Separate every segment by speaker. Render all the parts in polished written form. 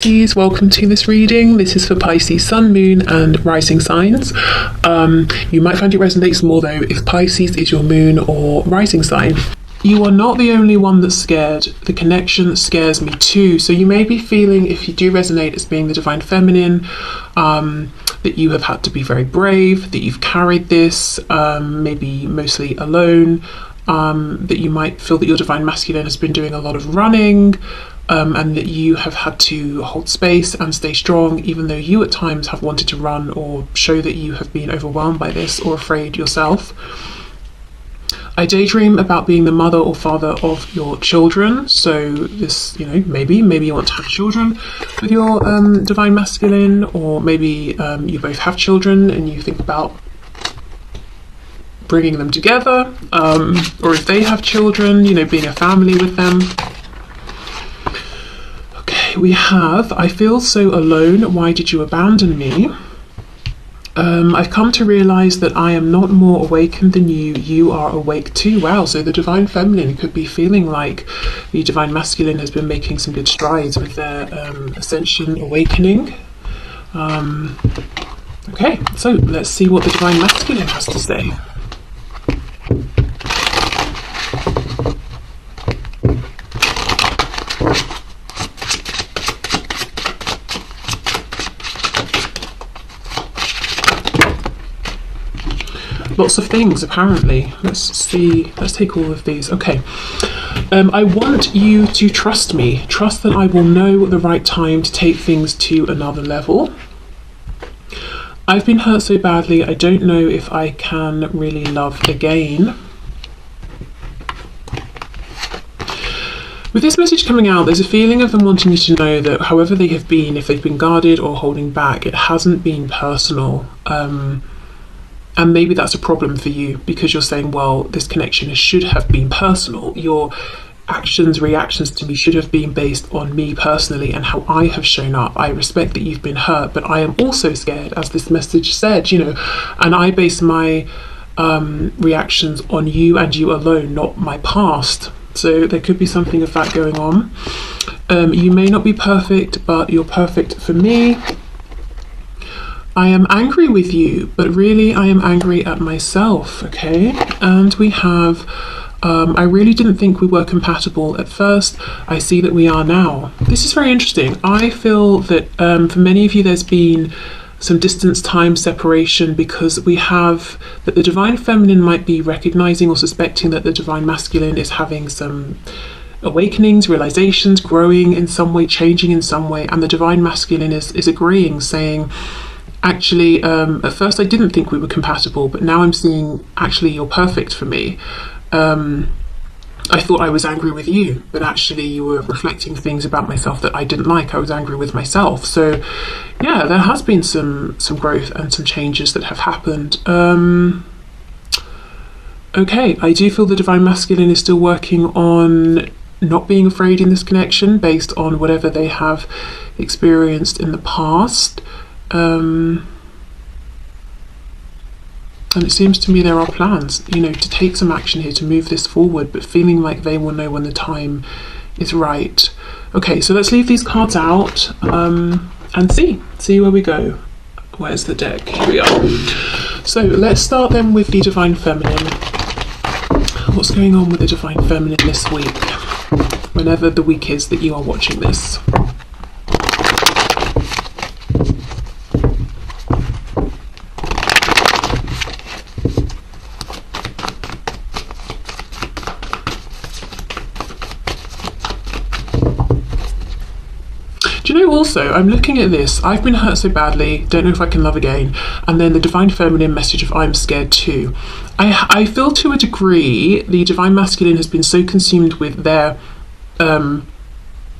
Speaker 1: Pisces, welcome to this reading. This is for Pisces Sun, Moon and Rising signs. You might find it resonates more though if Pisces is your moon or rising sign. You are not the only one that's scared. The connection scares me too. So you may be feeling, if you do resonate as being the divine feminine, that you have had to be very brave, that you've carried this, maybe mostly alone, that you might feel that your divine masculine has been doing a lot of running, and that you have had to hold space and stay strong, even though you at times have wanted to run or show that you have been overwhelmed by this or afraid yourself. I daydream about being the mother or father of your children. So this, maybe you want to have children with your divine masculine, or maybe you both have children and you think about bringing them together, or if they have children, being a family with them. We have, I feel so alone, why did you abandon me? I've come to realize that I am not more awakened than you, you are awake too. Wow, so the divine feminine could be feeling like the divine masculine has been making some good strides with their ascension awakening. Okay, so let's see what the divine masculine has to say. Lots of things, apparently. Let's see. Let's take all of these. Okay. I want you to trust me. Trust that I will know the right time to take things to another level. I've been hurt so badly, I don't know if I can really love again. With this message coming out, there's a feeling of them wanting you to know that however they have been, if they've been guarded or holding back, it hasn't been personal. And maybe that's a problem for you because you're saying, well, this connection should have been personal. Your actions, reactions to me should have been based on me personally and how I have shown up. I respect that you've been hurt, but I am also scared, as this message said, and I base my reactions on you and you alone, not my past. So there could be something of that going on. You may not be perfect, but you're perfect for me. I am angry with you, but really I am angry at myself, okay? And we have, I really didn't think we were compatible at first. I see that we are now. This is very interesting. I feel that for many of you there's been some distance, time, separation, because we have that the divine feminine might be recognizing or suspecting that the divine masculine is having some awakenings, realizations, growing in some way, changing in some way, and the divine masculine is agreeing, saying, actually, at first I didn't think we were compatible, but now I'm seeing actually you're perfect for me. I thought I was angry with you, but actually you were reflecting things about myself that I didn't like. I was angry with myself. So yeah, there has been some growth and some changes that have happened. Okay, I do feel the divine masculine is still working on not being afraid in this connection based on whatever they have experienced in the past. And it seems to me there are plans, to take some action here, to move this forward, but feeling like they will know when the time is right. Okay, so let's leave these cards out and see where we go. Where's the deck? Here we are. So let's start then with the divine feminine. What's going on with the divine feminine this week? Whenever the week is that you are watching this. Also, I'm looking at this, I've been hurt so badly, don't know if I can love again, and then the divine feminine message of I'm scared too. I feel to a degree the divine masculine has been so consumed with their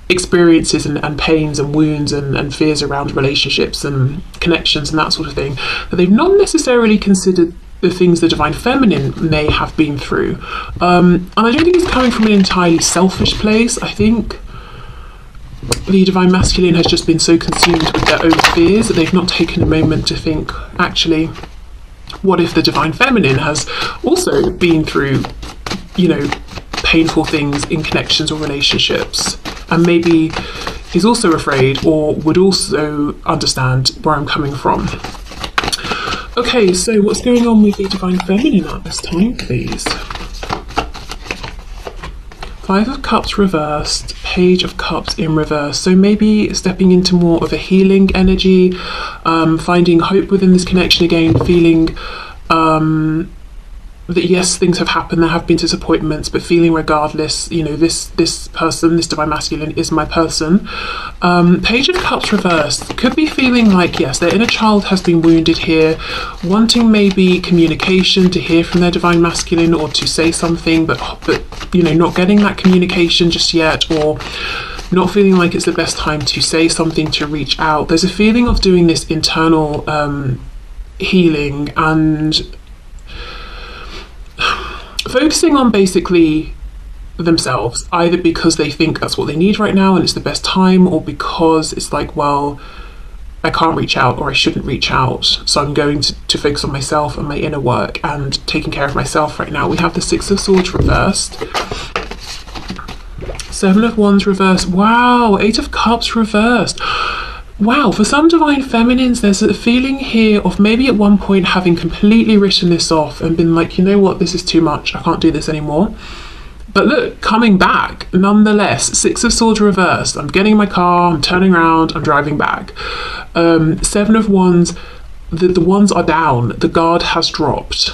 Speaker 1: experiences and pains and wounds and fears around relationships and connections and that sort of thing, that they've not necessarily considered the things the divine feminine may have been through. And I don't think it's coming from an entirely selfish place. I think the divine masculine has just been so consumed with their own fears that they've not taken a moment to think, actually, what if the divine feminine has also been through, painful things in connections or relationships, and maybe is also afraid or would also understand where I'm coming from. Okay, so what's going on with the Divine Feminine at this time, please? Five of Cups reversed, Page of Cups in reverse. So maybe stepping into more of a healing energy, finding hope within this connection again, feeling that yes, things have happened, there have been disappointments, but feeling regardless, you know, this person, this Divine Masculine is my person. Page of Cups reversed could be feeling like, yes, their inner child has been wounded here, wanting maybe communication, to hear from their Divine Masculine or to say something, but you know, not getting that communication just yet, or not feeling like it's the best time to say something, to reach out. There's a feeling of doing this internal healing and focusing on basically themselves, either because they think that's what they need right now and it's the best time, or because it's like, well, I can't reach out or I shouldn't reach out, so I'm going to focus on myself and my inner work and taking care of myself right now. We have the Six of Swords reversed, Seven of Wands reversed, wow, Eight of Cups reversed. Wow, for some Divine Feminines, there's a feeling here of maybe at one point having completely written this off and been like, you know what, this is too much, I can't do this anymore. But look, coming back, nonetheless, Six of Swords reversed. I'm getting in my car, I'm turning around, I'm driving back. Seven of Wands, the wands are down, the guard has dropped.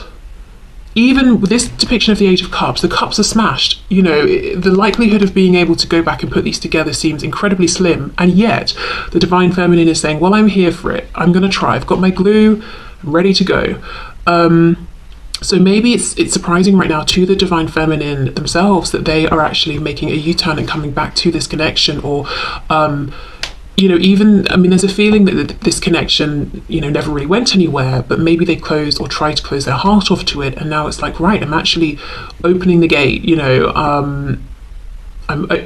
Speaker 1: Even with this depiction of the Eight of Cups, the cups are smashed. You know, the likelihood of being able to go back and put these together seems incredibly slim. And yet, the Divine Feminine is saying, well, I'm here for it. I'm going to try. I've got my glue. I'm ready to go. So maybe it's surprising right now to the Divine Feminine themselves that they are actually making a U-turn and coming back to this connection, or you know, even, I mean, there's a feeling that this connection, you know, never really went anywhere, but maybe they closed or tried to close their heart off to it, and now it's like, right, I'm actually opening the gate, you know, I'm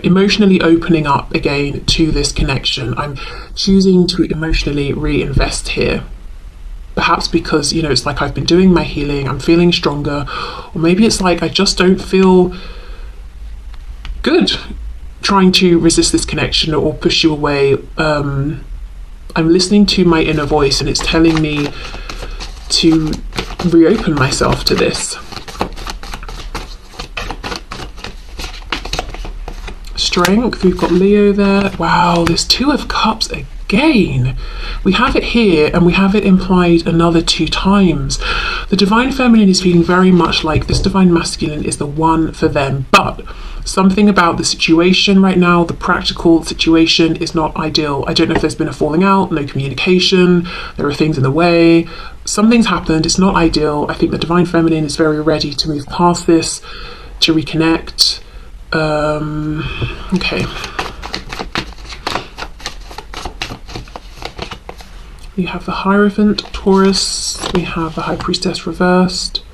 Speaker 1: emotionally opening up again to this connection. I'm choosing to emotionally reinvest here. Perhaps because, you know, it's like I've been doing my healing, I'm feeling stronger, or maybe it's like I just don't feel good trying to resist this connection or push you away. I'm listening to my inner voice and it's telling me to reopen myself to this. Strength, we've got Leo there. Wow, there's Two of Cups again. We have it here and we have it implied another 2 times. The Divine Feminine is feeling very much like this Divine Masculine is the one for them, but something about the situation right now, the practical situation, is not ideal. I don't know if there's been a falling out, no communication, there are things in the way, something's happened, it's not ideal. I think the Divine Feminine is very ready to move past this, to reconnect. Okay. We have the Hierophant, Taurus, we have the High Priestess reversed,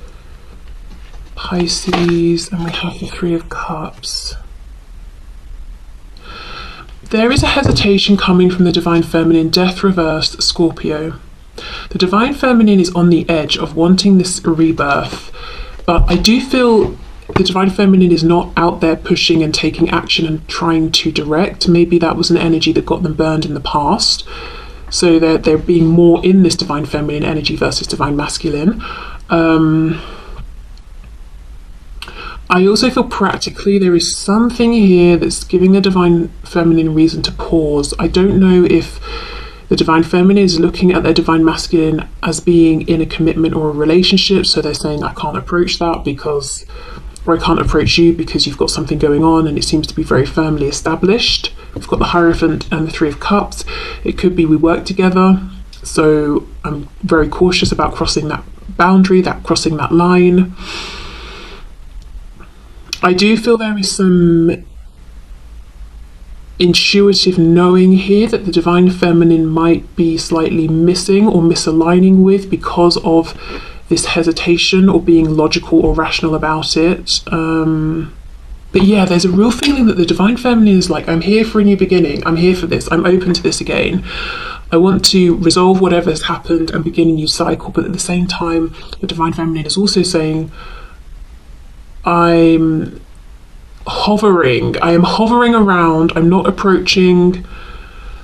Speaker 1: Pisces, and we have the Three of Cups. There is a hesitation coming from the Divine Feminine, Death reversed, Scorpio. The Divine Feminine is on the edge of wanting this rebirth, but I do feel the Divine Feminine is not out there pushing and taking action and trying to direct. Maybe that was an energy that got them burned in the past. So they're being more in this Divine Feminine energy versus Divine Masculine. I also feel practically there is something here that's giving the Divine Feminine reason to pause. I don't know if the Divine Feminine is looking at their Divine Masculine as being in a commitment or a relationship, so they're saying, I can't approach that because, or I can't approach you because you've got something going on and it seems to be very firmly established. We've got the Hierophant and the Three of Cups. It could be we work together, so I'm very cautious about crossing that boundary, crossing that line. I do feel there is some intuitive knowing here that the Divine Feminine might be slightly missing or misaligning with because of this hesitation or being logical or rational about it. But yeah, there's a real feeling that the Divine Feminine is like, I'm here for a new beginning, I'm here for this, I'm open to this again. I want to resolve whatever has happened and begin a new cycle, but at the same time, the Divine Feminine is also saying, I'm hovering. I am hovering around. I'm not approaching.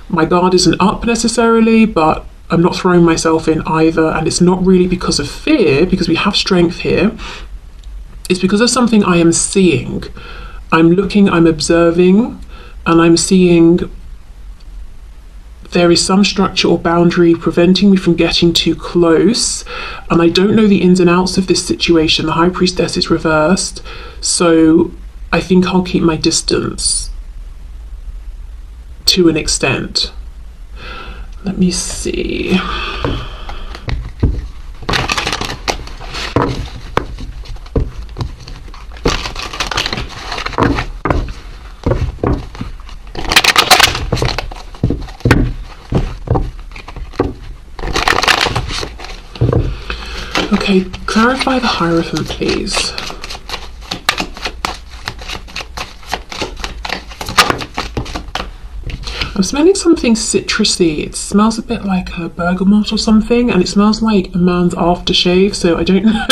Speaker 1: My guard isn't up necessarily, but I'm not throwing myself in either. And it's not really because of fear, because we have strength here. It's because of something I am seeing. I'm looking, I'm observing, and I'm seeing there is some structure or boundary preventing me from getting too close. And I don't know the ins and outs of this situation. The High Priestess is reversed. So I think I'll keep my distance to an extent. Let me see. Okay, clarify the Hierophant, please. I'm smelling something citrusy. It smells a bit like a bergamot or something, and it smells like a man's aftershave. So I don't know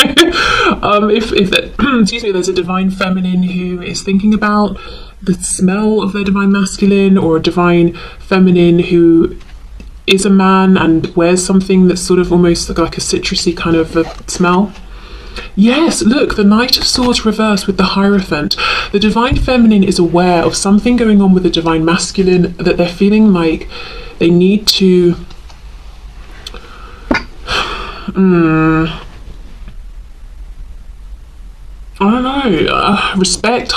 Speaker 1: if excuse me, there's a divine feminine who is thinking about the smell of their divine masculine, or a divine feminine who is a man and wears something that's sort of almost like a citrusy kind of a smell. Yes, look, the Knight of Swords reversed with the Hierophant. The divine feminine is aware of something going on with the divine masculine, that they're feeling like they need to I don't know, respect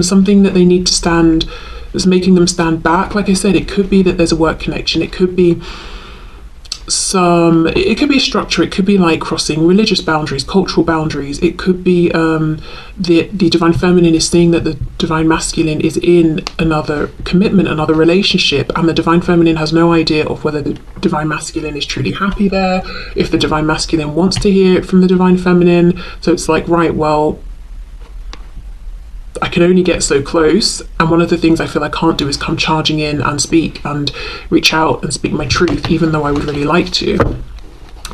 Speaker 1: something that they need to stand, that's making them stand back. Like I said, it could be that there's a work connection, it could be it could be a structure, it could be like crossing religious boundaries, cultural boundaries, it could be the divine feminine is seeing that the divine masculine is in another commitment, another relationship, and the divine feminine has no idea of whether the divine masculine is truly happy there, if the divine masculine wants to hear it from the divine feminine. So it's like, right, well, I can only get so close, and one of the things I feel I can't do is come charging in and speak and reach out and speak my truth, even though I would really like to.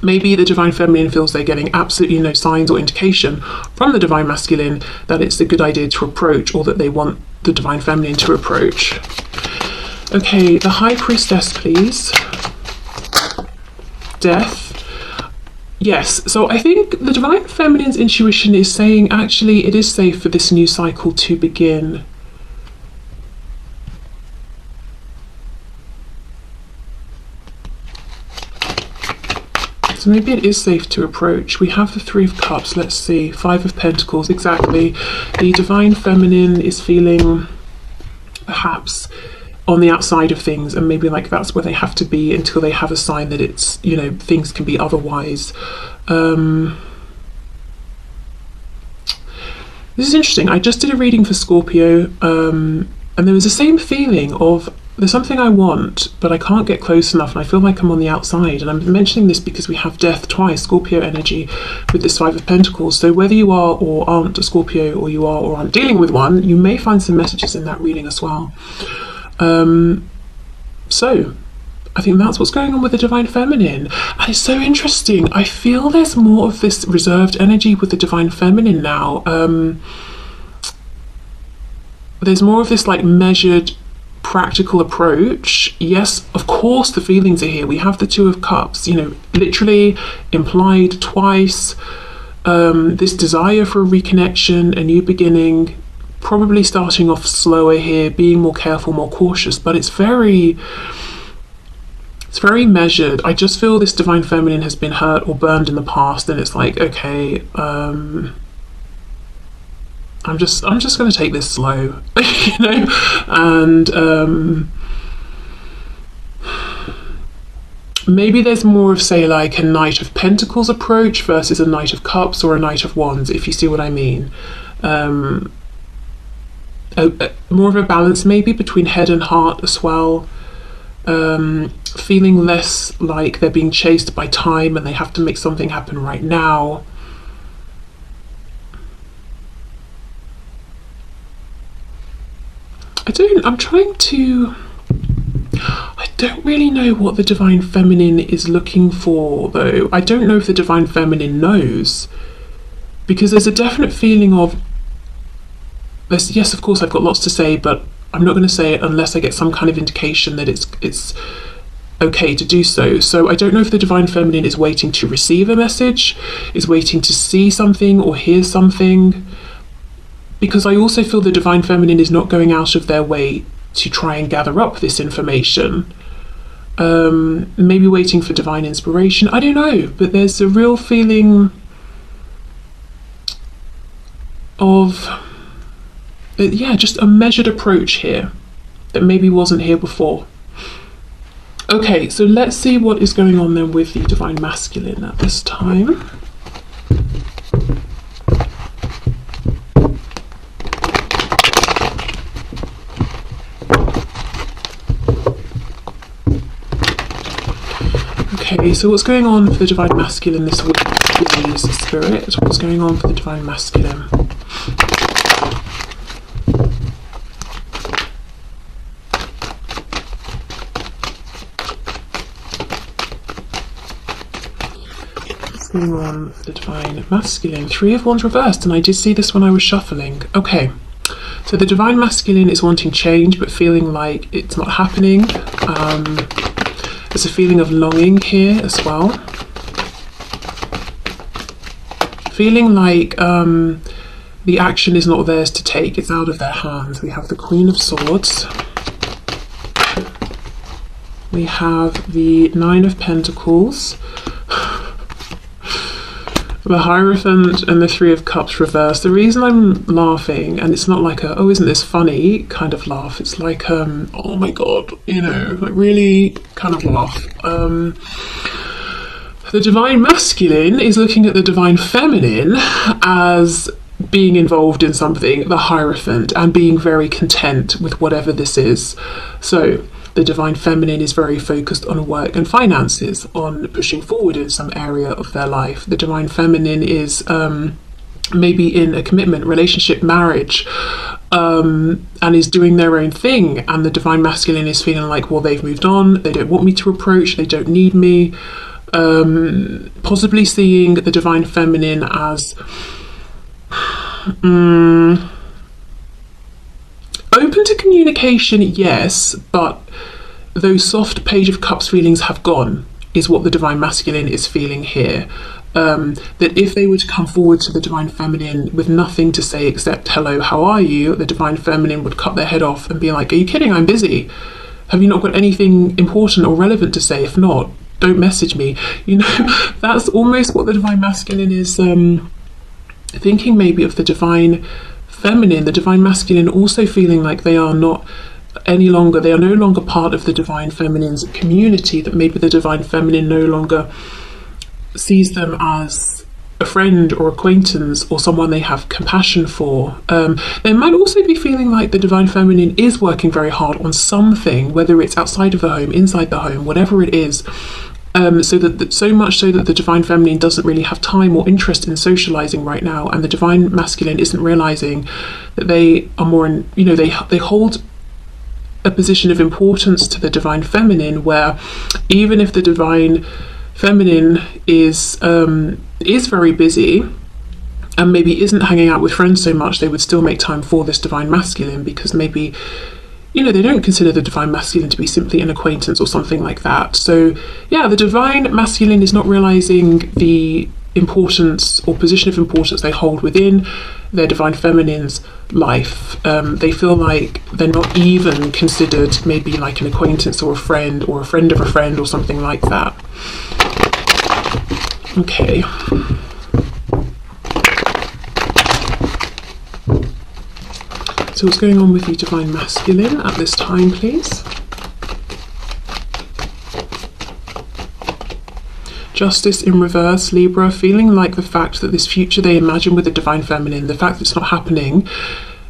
Speaker 1: Maybe the divine feminine feels they're getting absolutely no signs or indication from the divine masculine that it's a good idea to approach, or that they want the divine feminine to approach. Okay, the High Priestess, please. Death. Yes, so I think the divine feminine's intuition is saying, actually, it is safe for this new cycle to begin. So maybe it is safe to approach. We have the Three of Cups, let's see, Five of Pentacles, exactly. The divine feminine is feeling perhaps on the outside of things, and maybe like that's where they have to be until they have a sign that it's, you know, things can be otherwise. This is interesting. I just did a reading for Scorpio, and there was the same feeling of there's something I want, but I can't get close enough, and I feel like I'm on the outside. And I'm mentioning this because we have death twice, Scorpio energy, with this Five of Pentacles. So whether you are or aren't a Scorpio, or you are or aren't dealing with one, you may find some messages in that reading as well. So I think that's what's going on with the divine feminine, and it's so interesting. I feel there's more of this reserved energy with the divine feminine now. There's more of this like measured, practical approach. Yes, of course the feelings are here. We have the Two of Cups, you know, literally implied twice. This desire for a reconnection, a new beginning, probably starting off slower here, being more careful, more cautious, but it's very measured. I just feel this divine feminine has been hurt or burned in the past, and it's like, okay, I'm just going to take this slow, you know, and maybe there's more of, say, like a Knight of Pentacles approach versus a Knight of Cups or a Knight of Wands, if you see what I mean. More of a balance maybe between head and heart as well, feeling less like they're being chased by time and they have to make something happen right now. I don't really know what the divine feminine is looking for, though. I don't know if the divine feminine knows, because there's a definite feeling of yes, of course, I've got lots to say, but I'm not going to say it unless I get some kind of indication that it's okay to do so. So I don't know if the Divine Feminine is waiting to receive a message, is waiting to see something or hear something, because I also feel the Divine Feminine is not going out of their way to try and gather up this information. Maybe waiting for divine inspiration, I don't know, but there's a real feeling of just a measured approach here that maybe wasn't here before. Okay, so let's see what is going on then with the Divine Masculine at this time. Okay, so what's going on for the Divine Masculine this week, please, Spirit? What's going on for the Divine Masculine? What's going on for the Divine Masculine? Three of Wands reversed, and I did see this when I was shuffling. Okay, so the Divine Masculine is wanting change, but feeling like it's not happening. There's a feeling of longing here as well. Feeling like the action is not theirs to take, it's out of their hands. We have the Queen of Swords. We have the Nine of Pentacles. The Hierophant and the Three of Cups reversed. The reason I'm laughing, and it's not like a, oh, isn't this funny kind of laugh, it's like, oh my god, you know, like really kind of laugh. The Divine Masculine is looking at the Divine Feminine as being involved in something, the Hierophant, and being very content with whatever this is. So the Divine Feminine is very focused on work and finances, on pushing forward in some area of their life. The Divine Feminine is maybe in a commitment, relationship, marriage, and is doing their own thing. And the Divine Masculine is feeling like, well, they've moved on, they don't want me to approach, they don't need me. Possibly seeing the Divine Feminine as open to communication, yes, but those soft Page of Cups feelings have gone, is what the Divine Masculine is feeling here. That if they were to come forward to the Divine Feminine with nothing to say except, hello, how are you? The Divine Feminine would cut their head off and be like, are you kidding? I'm busy. Have you not got anything important or relevant to say? If not, don't message me. You know, that's almost what the Divine Masculine is thinking maybe of the Divine Feminine. The Divine Masculine also feeling like they are not any longer, they are no longer part of the Divine Feminine's community, that maybe the Divine Feminine no longer sees them as a friend or acquaintance or someone they have compassion for. They might also be feeling like the Divine Feminine is working very hard on something, whether it's outside of the home, inside the home, whatever it is. So much so that the Divine Feminine doesn't really have time or interest in socializing right now, and the Divine Masculine isn't realizing that they are more in, you know, they hold a position of importance to the Divine Feminine, where even if the Divine Feminine is very busy and maybe isn't hanging out with friends so much, they would still make time for this Divine Masculine, because maybe, you know, they don't consider the Divine Masculine to be simply an acquaintance or something like that. So yeah, the Divine Masculine is not realizing the importance or position of importance they hold within their Divine Feminine's life. They feel like they're not even considered maybe like an acquaintance or a friend of a friend or something like that. Okay. So what's going on with the Divine Masculine at this time, please? Justice in reverse, Libra, feeling like the fact that this future they imagine with the Divine Feminine, the fact that it's not happening,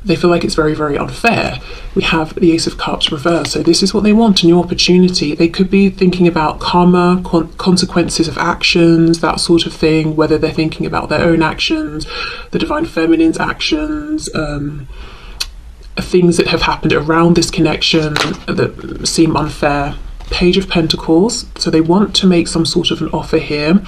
Speaker 1: they feel like it's very, very unfair. We have the Ace of Cups reversed, so this is what they want, a new opportunity. They could be thinking about karma, consequences of actions, that sort of thing, whether they're thinking about their own actions, the Divine Feminine's actions, things that have happened around this connection that seem unfair. Page of Pentacles, so they want to make some sort of an offer here,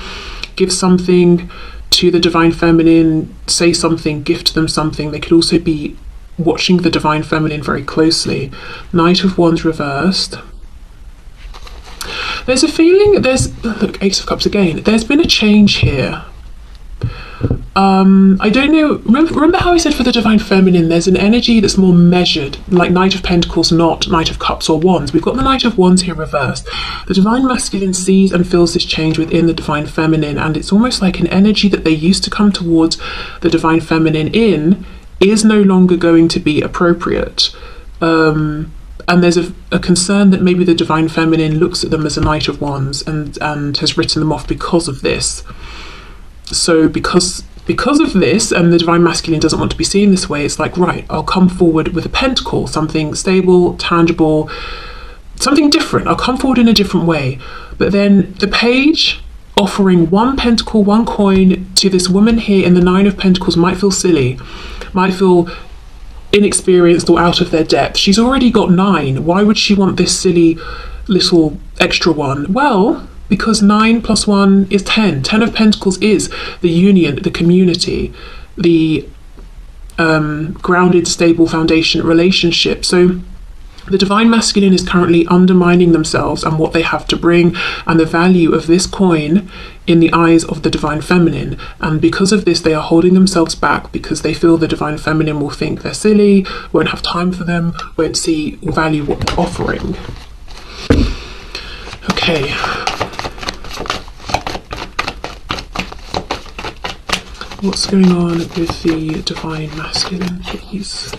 Speaker 1: give something to the Divine Feminine, say something, gift them something. They could also be watching the divine feminine very closely. Knight of Wands reversed. There's a feeling, look, Ace of Cups again. There's been a change here. I don't know, remember how I said for the divine feminine there's an energy that's more measured, like Knight of Pentacles, not Knight of Cups or Wands. We've got the Knight of Wands here reversed. The divine masculine sees and feels this change within the divine feminine, and it's almost like an energy that they used to come towards the divine feminine in is no longer going to be appropriate. And there's a concern that maybe the divine feminine looks at them as a Knight of Wands and has written them off because of this. So because of this, and the divine masculine doesn't want to be seen this way, it's like, right, I'll come forward with a pentacle, something stable, tangible, something different. I'll come forward in a different way. But then the page offering one pentacle, one coin to this woman here in the Nine of Pentacles might feel silly, might feel inexperienced or out of their depth. She's already got 9. Why would she want this silly little extra one? Well, because 9 plus 1 is 10. 10 of Pentacles is the union, the community, the grounded, stable foundation relationship. So the divine masculine is currently undermining themselves and what they have to bring and the value of this coin in the eyes of the divine feminine. And because of this, they are holding themselves back because they feel the divine feminine will think they're silly, won't have time for them, won't see or value what they're offering. Okay. What's going on with the divine masculine, please?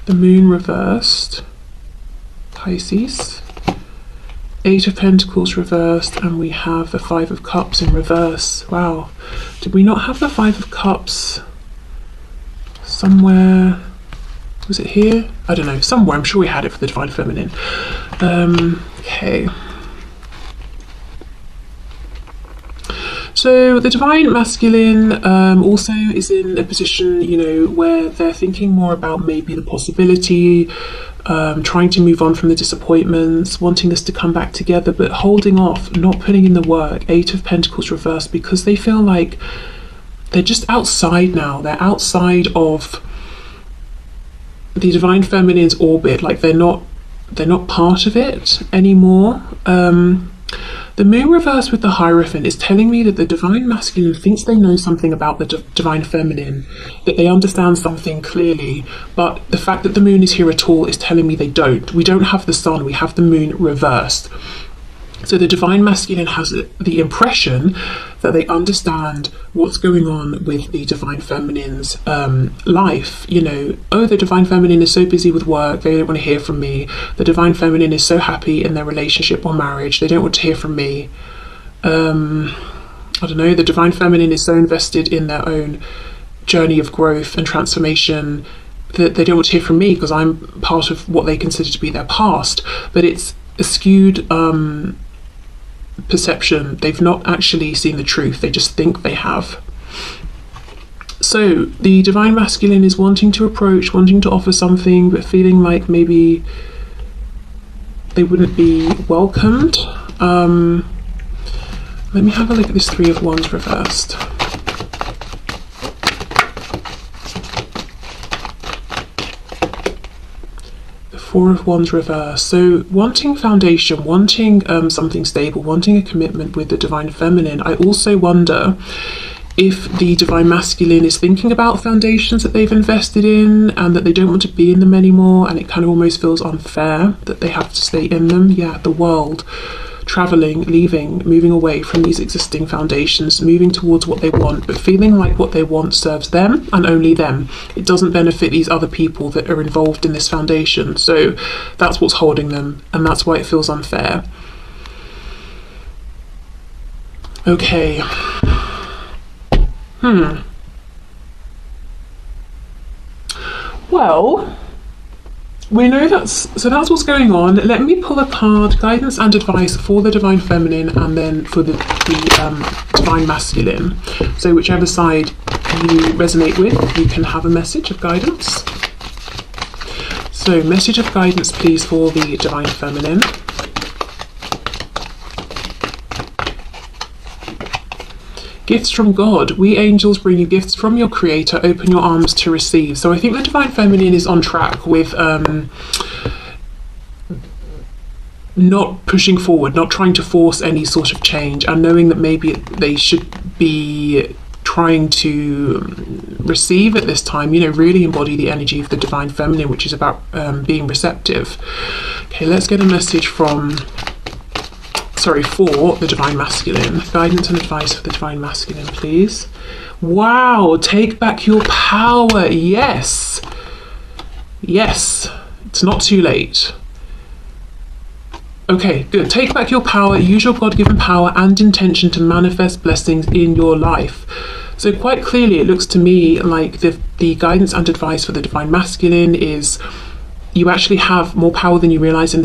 Speaker 1: The moon reversed, Pisces. 8 of Pentacles reversed, and we have the 5 of Cups in reverse. Wow. Did we not have the 5 of Cups somewhere? Was it here? I don't know, somewhere. I'm sure we had it for the divine feminine. Okay. So the divine masculine also is in a position, you know, where they're thinking more about maybe the possibility, trying to move on from the disappointments, wanting this to come back together, but holding off, not putting in the work. 8 of Pentacles reversed, because they feel like they're just outside now. They're outside of the divine feminine's orbit, like they're not part of it anymore. The moon reverse with the Hierophant is telling me that the divine masculine thinks they know something about the divine feminine, that they understand something clearly, but the fact that the moon is here at all is telling me they don't. We don't have the sun, we have the moon reversed. So the divine masculine has the impression that they understand what's going on with the divine feminine's life. You know, oh, the divine feminine is so busy with work, they don't want to hear from me. The divine feminine is so happy in their relationship or marriage, they don't want to hear from me. I don't know, the divine feminine is so invested in their own journey of growth and transformation that they don't want to hear from me because I'm part of what they consider to be their past. But it's a skewed perception. They've not actually seen the truth, they just think they have. So the divine masculine is wanting to approach, wanting to offer something, but feeling like maybe they wouldn't be welcomed. Let me have a look at this 3 of Wands reversed. The 4 of Wands reversed. So wanting foundation, wanting something stable, wanting a commitment with the divine feminine. I also wonder if the divine masculine is thinking about foundations that they've invested in and that they don't want to be in them anymore, and it kind of almost feels unfair that they have to stay in them. Yeah, the world, traveling, leaving, moving away from these existing foundations, moving towards what they want, but feeling like what they want serves them and only them. It doesn't benefit these other people that are involved in this foundation. So that's what's holding them, and that's why it feels unfair. Okay. Well, we know that's what's going on. Let me pull a card, guidance and advice for the divine feminine and then for the divine masculine. So whichever side you resonate with, you can have a message of guidance. So message of guidance, please, for the divine feminine. Gifts from God. We angels bring you gifts from your creator. Open your arms to receive. So I think the divine feminine is on track with not pushing forward, not trying to force any sort of change, and knowing that maybe they should be trying to receive at this time, you know, really embody the energy of the divine feminine, which is about being receptive. Okay, let's get a message for the divine masculine. Guidance and advice for the divine masculine, please. Wow, take back your power. Yes, it's not too late. Okay, good. Take back your power, use your God-given power and intention to manifest blessings in your life. So quite clearly it looks to me like the guidance and advice for the divine masculine is you actually have more power than you realize in